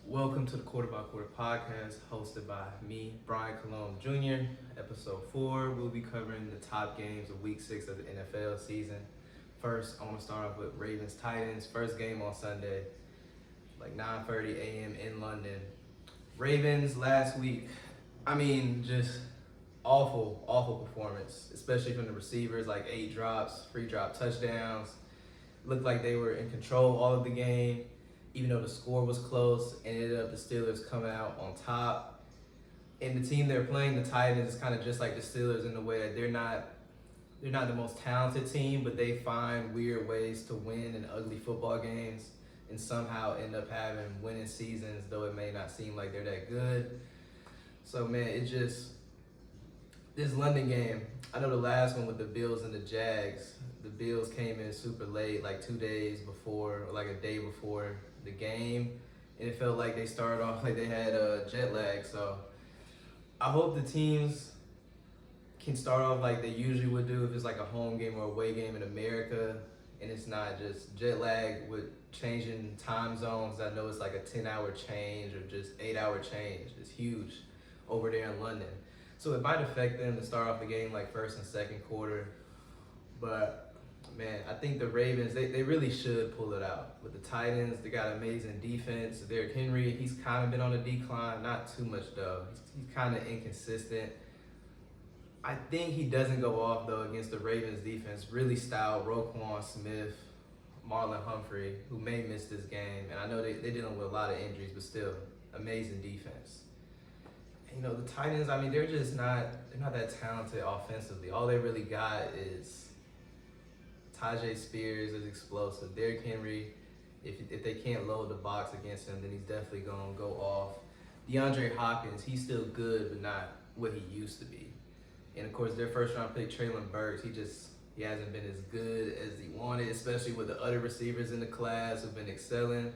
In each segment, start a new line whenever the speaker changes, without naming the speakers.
Welcome to the Quarter by Quarter podcast, hosted by me, Brian Cologne Jr. Episode 4, we'll be covering the top games of Week 6 of the NFL season. First, I want to start off with Ravens-Titans. First game on Sunday, like 9:30 a.m. in London. Ravens last week, just awful performance, especially from the receivers, like 8 drops, 3 drop touchdowns. Looked like they were in control all of the game. Even though the score was close, ended up the Steelers coming out on top. And the team they're playing, the Titans, is kind of just like the Steelers in the way that they're not the most talented team, but they find weird ways to win in ugly football games and somehow end up having winning seasons, though it may not seem like they're that good. So man, this London game, I know the last one with the Bills and the Jags, the Bills came in super late, like 2 days before, or like a day before the game, and it felt like they started off like they had jet lag. So I hope the teams can start off like they usually would do if it's like a home game or away game in America, and it's not just jet lag with changing time zones. I know it's like a 10-hour change or just 8-hour change. It's huge over there in London. So it might affect them to start off the game like first and second quarter. But man, I think the Ravens, they really should pull it out. With the Titans, they got amazing defense. Derrick Henry, he's kind of been on a decline. Not too much, though. He's kind of inconsistent. I think he doesn't go off, though, against the Ravens defense. Really stout Roquan Smith, Marlon Humphrey, who may miss this game. And I know they're dealing with a lot of injuries, but still, amazing defense. And, the Titans, they're not that talented offensively. All they really got is Tajay Spears is explosive. Derrick Henry, if they can't load the box against him, then he's definitely going to go off. DeAndre Hopkins, he's still good, but not what he used to be. And of course, their first round pick, Treylon Burks, he hasn't been as good as he wanted, especially with the other receivers in the class who've been excelling.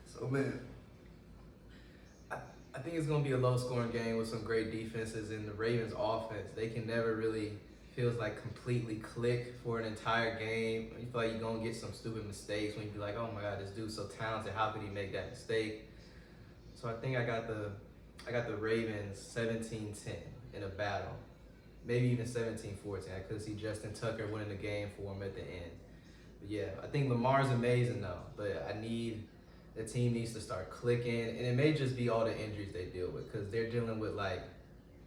So man, I think it's going to be a low-scoring game with some great defenses. In the Ravens offense, they can never really feels like completely click for an entire game. You feel like you're going to get some stupid mistakes when you be like, oh my God, this dude's so talented. How could he make that mistake? So I think I got the Ravens 17-10 in a battle. Maybe even 17-14. I could see Justin Tucker winning the game for him at the end. But yeah, I think Lamar's amazing though. But the team needs to start clicking. And it may just be all the injuries they deal with, because they're dealing with like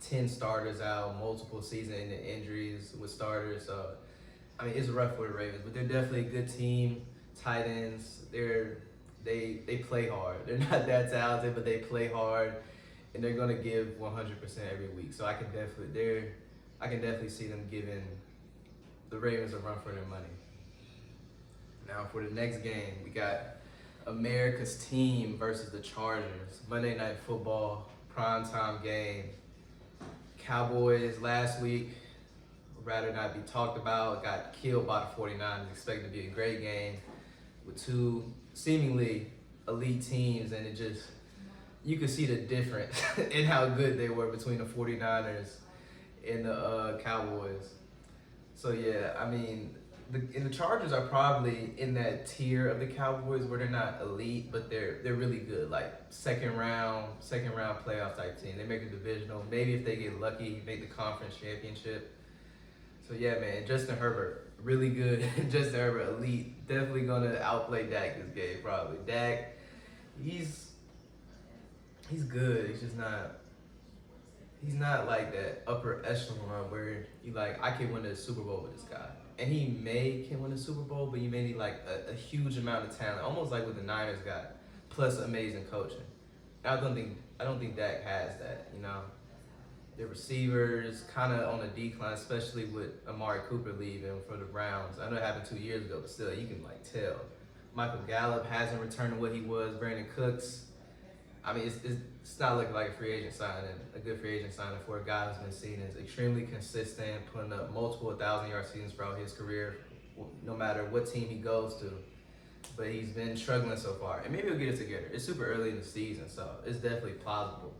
10 starters out, multiple season-ending injuries with starters. So, it's rough for the Ravens, but they're definitely a good team. Titans, they play hard. They're not that talented, but they play hard, and they're gonna give 100% every week. So I can definitely see them giving the Ravens a run for their money. Now for the next game, we got America's team versus the Chargers. Monday Night Football, primetime game. Cowboys last week, would rather not be talked about, got killed by the 49ers. Expected to be a great game with two seemingly elite teams, and you could see the difference in how good they were between the 49ers and the Cowboys. So yeah, the Chargers are probably in that tier of the Cowboys where they're not elite, but they're really good. Like second round playoff type team. They make the divisional. Maybe if they get lucky, make the conference championship. So yeah, man, Justin Herbert, really good. Justin Herbert, elite. Definitely gonna outplay Dak this game, probably. Dak, he's good. He's not like that upper echelon where you like, I can win a Super Bowl with this guy. And he can win a Super Bowl, but you may need like a huge amount of talent, almost like what the Niners got, plus amazing coaching. I don't think Dak has that. The receivers kind of on a decline, especially with Amari Cooper leaving for the Browns. I know it happened 2 years ago, but still, you can like tell. Michael Gallup hasn't returned to what he was. Brandon Cooks, it's not looking like a free agent signing, a good free agent signing for a guy who's been seen as extremely consistent, putting up multiple 1,000-yard seasons throughout his career, no matter what team he goes to. But he's been struggling so far, and maybe he'll get it together. It's super early in the season, so it's definitely plausible.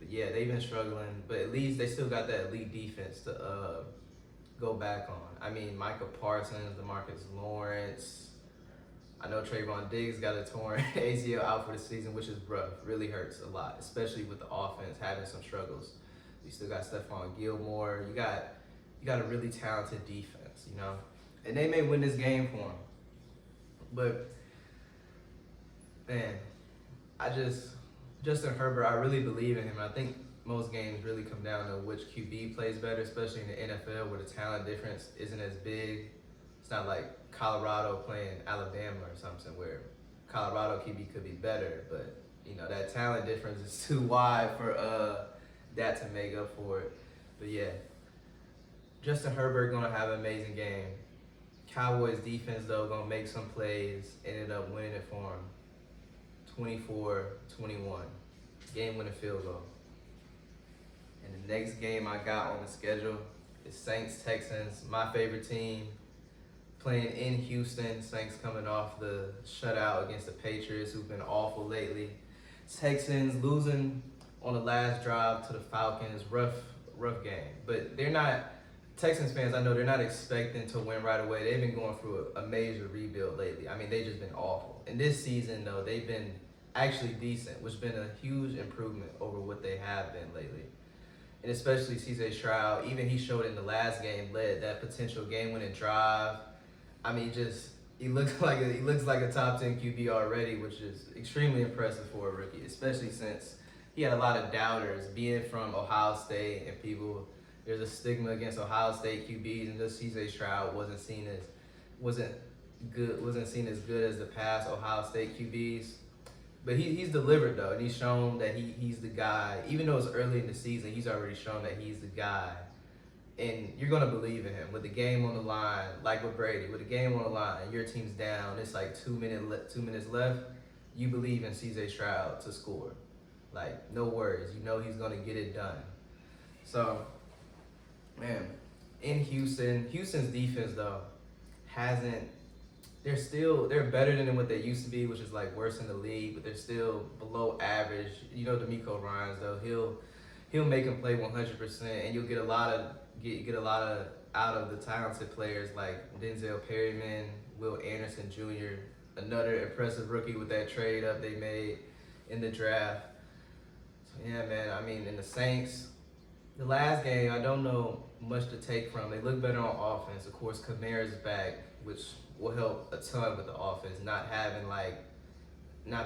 But yeah, they've been struggling, but at least they still got that elite defense to go back on. Micah Parsons, DeMarcus Lawrence. I know Trayvon Diggs got a torn ACL out for the season, which is rough. Really hurts a lot, especially with the offense having some struggles. You still got Stephon Gilmore. You got a really talented defense, you know, and they may win this game for him. But man, Justin Herbert, I really believe in him. I think most games really come down to which QB plays better, especially in the NFL where the talent difference isn't as big. It's not like Colorado playing Alabama or something where Colorado QB could be better, but you know that talent difference is too wide for that to make up for it. But yeah, Justin Herbert gonna have an amazing game. Cowboys defense though gonna make some plays, ended up winning it for him. 24-21, game-winning field goal. And the next game I got on the schedule is Saints-Texans, my favorite team, playing in Houston. Saints coming off the shutout against the Patriots, who've been awful lately. Texans losing on the last drive to the Falcons, rough game. But they're not, Texans fans, I know they're not expecting to win right away. They've been going through a major rebuild lately. I mean, they've just been awful. And this season, though, they've been actually decent, which has been a huge improvement over what they have been lately. And especially CJ Stroud, even he showed in the last game, led that potential game-winning drive. I mean, he looks like a top 10 QB already, which is extremely impressive for a rookie, especially since he had a lot of doubters being from Ohio State, and there's a stigma against Ohio State QBs, and just CJ Stroud wasn't seen as good as the past Ohio State QBs. But he's delivered though, and he's shown that he's the guy. Even though it's early in the season, he's already shown that he's the guy. And you're gonna believe in him with the game on the line, like with Brady. With the game on the line, and your team's down, it's like 2 minutes left. You believe in CJ Stroud to score, like no worries. You know he's gonna get it done. So, man, in Houston's defense though they're better than what they used to be, which is like worse in the league, but they're still below average. You know, D'Amico Ryans though, he'll make them play 100%, and you'll get a lot of out of the talented players like Denzel Perryman, Will Anderson Jr., another impressive rookie with that trade up they made in the draft. So yeah, man, I mean, in the Saints, the last game, I don't know much to take from. They look better on offense. Of course, Kamara's back, which will help a ton with the offense, not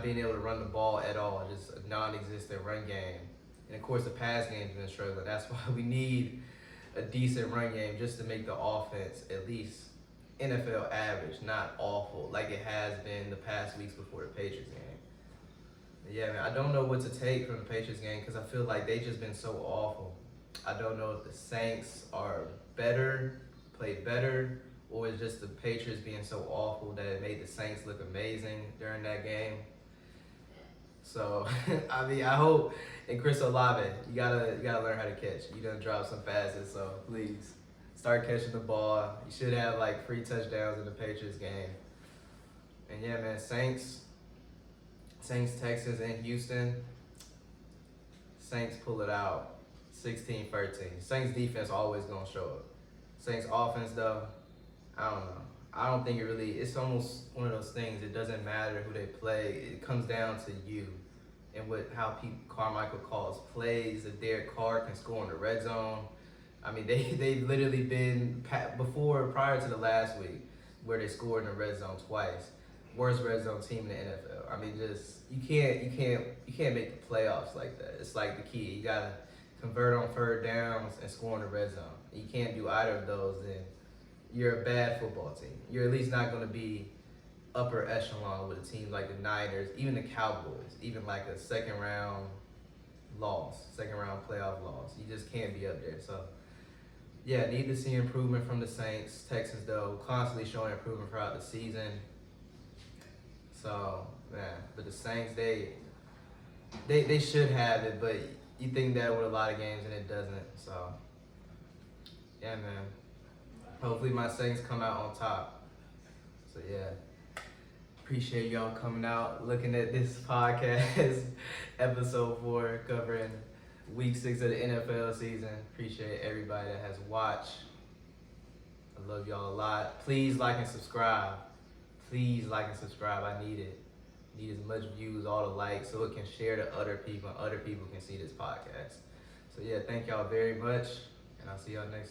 being able to run the ball at all, just a non-existent run game. And of course, the pass game's been struggling. That's why we need a decent run game just to make the offense at least NFL average, not awful like it has been the past weeks before the Patriots game. But yeah, man, I don't know what to take from the Patriots game because I feel like they've just been so awful. I don't know if the Saints are played better, or it's just the Patriots being so awful that it made the Saints look amazing during that game. So, I mean, I hope, and Chris Olave, you gotta learn how to catch. You done dropped some passes, so please start catching the ball. You should have like 3 touchdowns in the Patriots game. And yeah, man, Saints, Texans, and Houston. Saints pull it out, 16-13. Saints defense always gonna show up. Saints offense though, I don't know. I don't think it's almost one of those things. It doesn't matter who they play. It comes down to you and how Pete Carmichael calls plays. If Derek Carr can score in the red zone. I mean, they've literally been prior to the last week where they scored in the red zone twice. Worst red zone team in the NFL. I mean, just you can't make the playoffs like that. It's like the key. You gotta convert on third downs and score in the red zone. You can't do either of those, then you're a bad football team. You're at least not going to be upper echelon with a team like the Niners, even the Cowboys, even like a second round playoff loss. You just can't be up there. So, yeah, need to see improvement from the Saints. Texans, though, constantly showing improvement throughout the season. So, man, but the Saints, they should have it, but you think that with a lot of games and it doesn't. So, yeah, man. Hopefully my Saints come out on top. So yeah, appreciate y'all coming out, looking at this podcast, episode 4, covering week 6 of the NFL season. Appreciate everybody that has watched. I love y'all a lot. Please like and subscribe. Please like and subscribe. I need it. Need as much views, all the likes, so it can share to other people and other people can see this podcast. So yeah, thank y'all very much, and I'll see y'all next